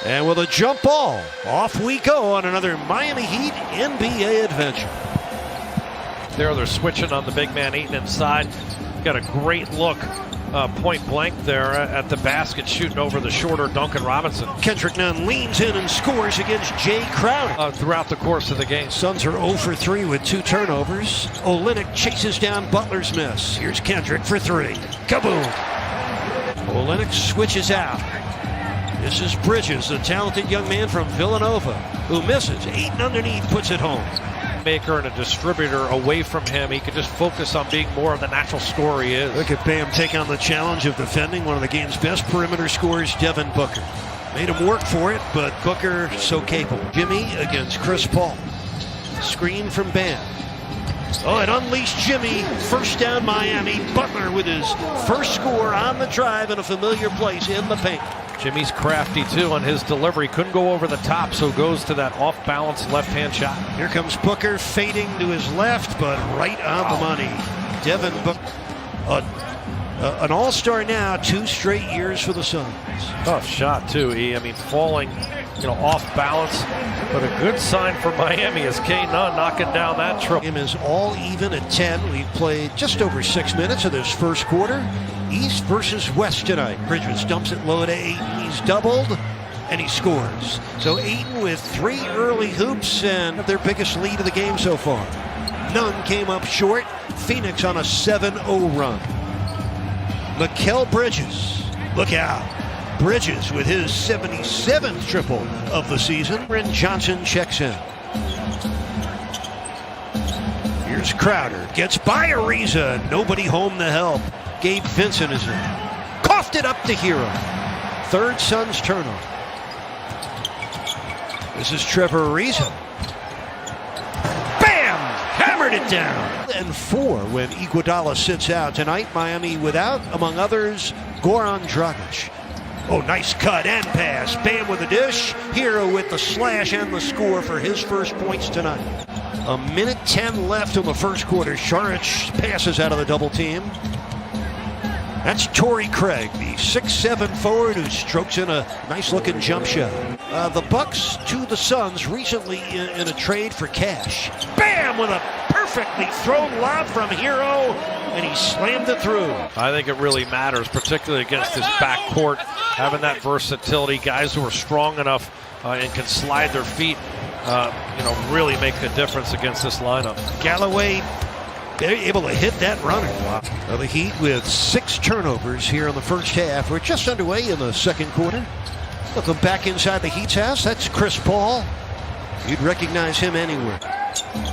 And with a jump ball, off we go on another Miami Heat NBA adventure. They're switching on the big man, Ayton inside. Got a great look, point blank there at the basket, shooting over the shorter Duncan Robinson. Kendrick Nunn leans in and scores against Jay Crowder. Throughout the course of the game. Suns are 0 for 3 with 2 turnovers. Olynyk chases down Butler's miss. Here's Kendrick for 3. Kaboom! Olynyk switches out. This is Bridges, the talented young man from Villanova, who misses. Ayton underneath, puts it home. Maker and a distributor away from him. He could just focus on being more of the natural scorer he is. Look at Bam take on the challenge of defending one of the game's best perimeter scorers, Devin Booker. Made him work for it, but Booker so capable. Jimmy against Chris Paul. Screen from Bam. Oh, it unleashed Jimmy. First down Miami. Butler with his first score on the drive in a familiar place in the paint. Jimmy's crafty too on his delivery. Couldn't go over the top, so goes to that off-balance left-hand shot. Here comes Booker fading to his left, but right on the money. Devin Booker, an all-star now, 2 straight years for the Suns. Tough shot too, E. I mean, falling, off balance, but a good sign for Miami is K. Nunn knocking down that triple. Game is all even at 10. We've played just over 6 minutes of this first quarter. East versus West tonight. Bridges dumps it low to Ayton. He's doubled, and he scores. So Ayton with 3 early hoops and their biggest lead of the game so far. Nunn came up short. Phoenix on a 7-0 run. Mikal Bridges, look out. Bridges with his 77th triple of the season. And Johnson checks in. Here's Crowder. Gets by Ariza. Nobody home to help. Gabe Vincent is in. Coughed it up to Hero. 3rd Suns turnover. This is Trevor Ariza. Bam! Hammered it down. And 4 when Iguodala sits out tonight. Miami without, among others, Goran Dragic. Oh, nice cut and pass. Bam with a dish. Hero with the slash and the score for his first points tonight. 1:10 left in the first quarter. Saric passes out of the double team. That's Torrey Craig, the 6'7" forward who strokes in a nice-looking jump shot. The Bucks to the Suns recently in a trade for cash. Bam! With a perfectly thrown lob from Hero, and he slammed it through. I think it really matters, particularly against this backcourt, having that versatility. Guys who are strong enough and can slide their feet, really make a difference against this lineup. Galloway, they're able to hit that runner. Wow. The Heat with 6 turnovers here in the first half. We're just underway in the second quarter. Looking back inside the Heat's house, that's Chris Paul. You'd recognize him anywhere.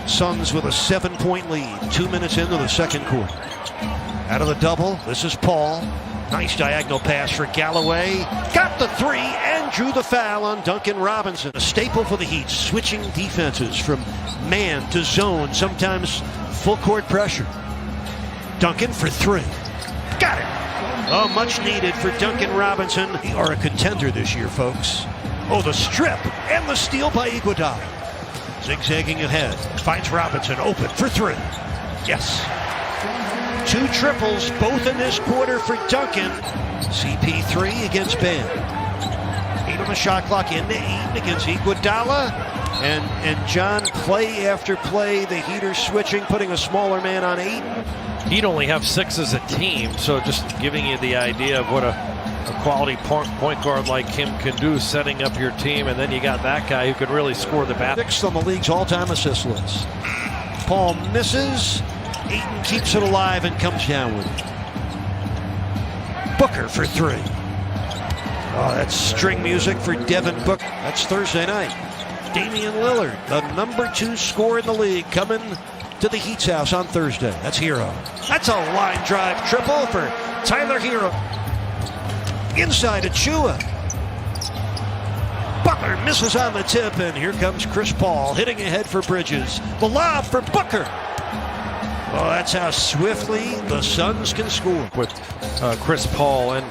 Suns with a 7-point lead, 2 minutes into the second quarter. Out of the double, this is Paul. Nice diagonal pass for Galloway. Got the 3 and drew the foul on Duncan Robinson. A staple for the Heat, switching defenses from man to zone, sometimes full court pressure. Duncan for 3. Got it. Oh, much needed for Duncan Robinson. They are a contender this year, folks. Oh, the strip and the steal by Iguodala. Zigzagging ahead. Finds Robinson open for 3. Yes. 2 triples, both in this quarter for Duncan. CP3 against Bam. 8 on the shot clock, into Ayton against Iguodala. And John, play after play, the Heat are switching, putting a smaller man on Ayton. He'd only have 6 as a team, so just giving you the idea of what a quality point guard like him can do, setting up your team, and then you got that guy who could really score the basket. 6th on the league's all-time assist list. Paul misses. Ayton keeps it alive and comes down with it. Booker for 3. Oh, that's string music for Devin Booker. That's Thursday night. Damian Lillard, the number 2 scorer in the league, coming to the Heat's house on Thursday. That's Hero. That's a line drive triple for Tyler Hero. Inside Achua. Butler misses on the tip, and here comes Chris Paul hitting ahead for Bridges. The lob for Booker. Oh, that's how swiftly the Suns can score. With Chris Paul and,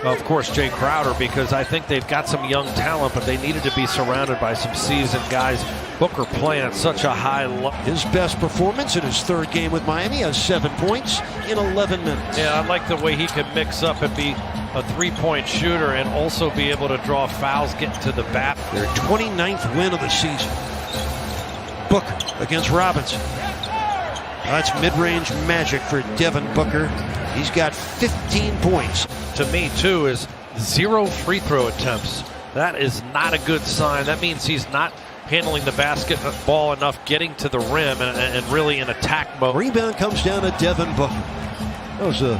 of course, Jay Crowder, because I think they've got some young talent, but they needed to be surrounded by some seasoned guys. Booker playing at such a high level. His best performance in his 3rd game with Miami has 7 points in 11 minutes. Yeah, I like the way he can mix up and be a three-point shooter and also be able to draw fouls, get to the bat. Their 29th win of the season. Booker against Robinson. That's mid-range magic for Devin Booker. He's got 15 points. To me, too, is 0 free throw attempts. That is not a good sign. That means he's not handling the basketball enough, getting to the rim, and really in attack mode. Rebound comes down to Devin Booker. That was a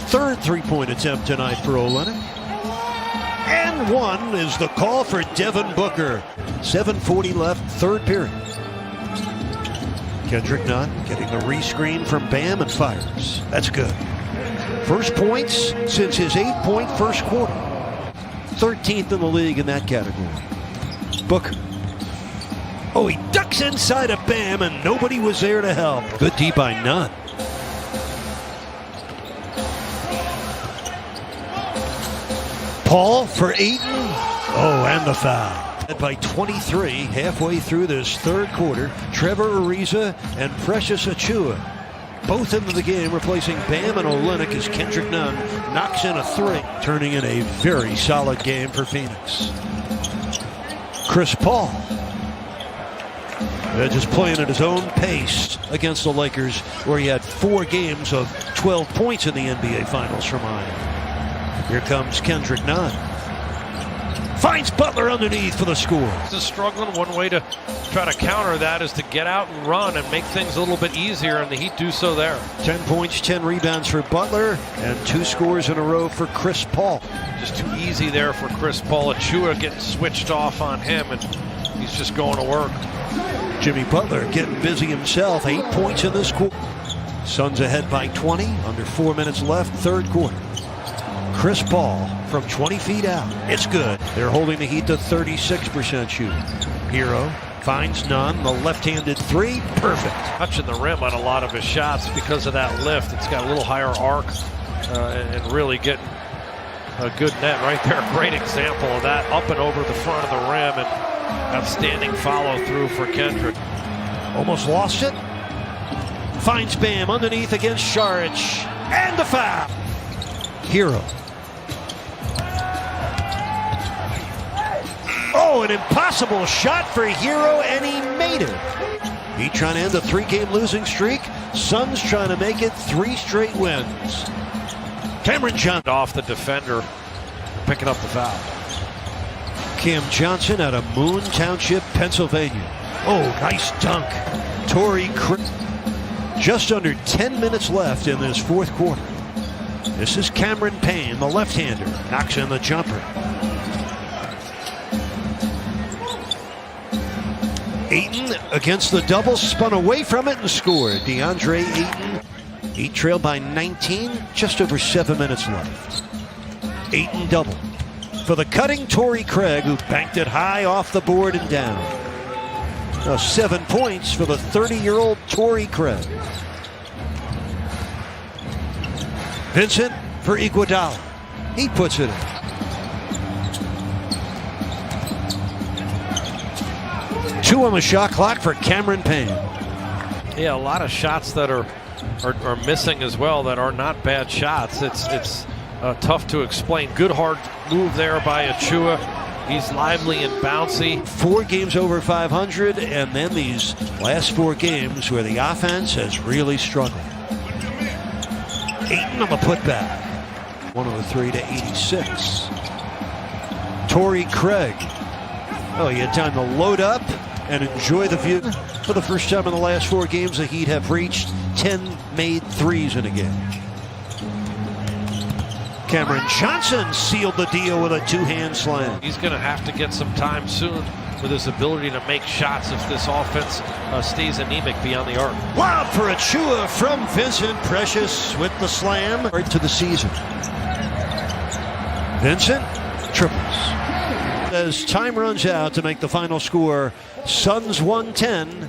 third three-point attempt tonight for Olynyk. And one is the call for Devin Booker. 7:40 left, third period. Kendrick Nunn getting the rescreen from Bam and fires. That's good. First points since his 8-point first quarter. 13th in the league in that category. Booker. Oh, he ducks inside of Bam and nobody was there to help. Good D by Nunn. Paul for Ayton. Oh, and the foul. By 23, halfway through this third quarter, Trevor Ariza and Precious Achiuwa both into the game, replacing Bam and Olynyk as Kendrick Nunn knocks in a three, turning in a very solid game for Phoenix. Chris Paul. Just playing at his own pace against the Lakers, where he had 4 games of 12 points in the NBA Finals for Miami. Here comes Kendrick Nunn. Finds Butler underneath for the score. Just struggling. One way to try to counter that is to get out and run and make things a little bit easier, and the Heat do so there. 10 points, 10 rebounds for Butler, and 2 scores in a row for Chris Paul. Just too easy there for Chris Paul. Achiuwa getting switched off on him, and he's just going to work. Jimmy Butler getting busy himself. 8 points in this quarter. Suns ahead by 20. Under 4 minutes left, third quarter. Chris Paul from 20 feet out. It's good. They're holding the Heat to 36% shooting. Hero finds Nunn. The left-handed three. Perfect. Touching the rim on a lot of his shots because of that lift. It's got a little higher arc and really getting a good net right there. Great example of that. Up and over the front of the rim, and outstanding follow-through for Kendrick. Almost lost it. Finds Bam underneath against Saric. And the foul. Hero. Oh, an impossible shot for Hero, and he made it. He trying to end a 3-game losing streak. Suns trying to make it 3 straight wins. Cameron Johnson off the defender, picking up the foul. Cam Johnson out of Moon Township, Pennsylvania. Oh, nice dunk. Torrey Craig. Just under 10 minutes left in this fourth quarter. This is Cameron Payne, the left-hander. Knocks in the jumper. Ayton against the double, spun away from it and scored. DeAndre Ayton. Heat trailed by 19, just over 7 minutes left. Ayton double. For the cutting Torrey Craig, who banked it high off the board and down. Now 7 points for the 30-year-old Torrey Craig. Vincent for Iguodala. He puts it in. Two on the shot clock for Cameron Payne. Yeah, a lot of shots that are missing as well that are not bad shots. It's tough to explain. Good hard move there by Achiuwa. He's lively and bouncy. 4 games over 500, and then these last 4 games where the offense has really struggled. Ayton on the putback. 103 to 86. Torrey Craig. Oh, he had time to load up and enjoy the view. For the first time in the last 4 games, the Heat have reached 10 made threes in a game. Cameron Johnson sealed the deal with a 2-hand slam. He's going to have to get some time soon with his ability to make shots if this offense stays anemic beyond the arc. Lob for Achiuwa from Vincent. Precious with the slam. Right to the season. Vincent triples. As time runs out to make the final score, Suns 110,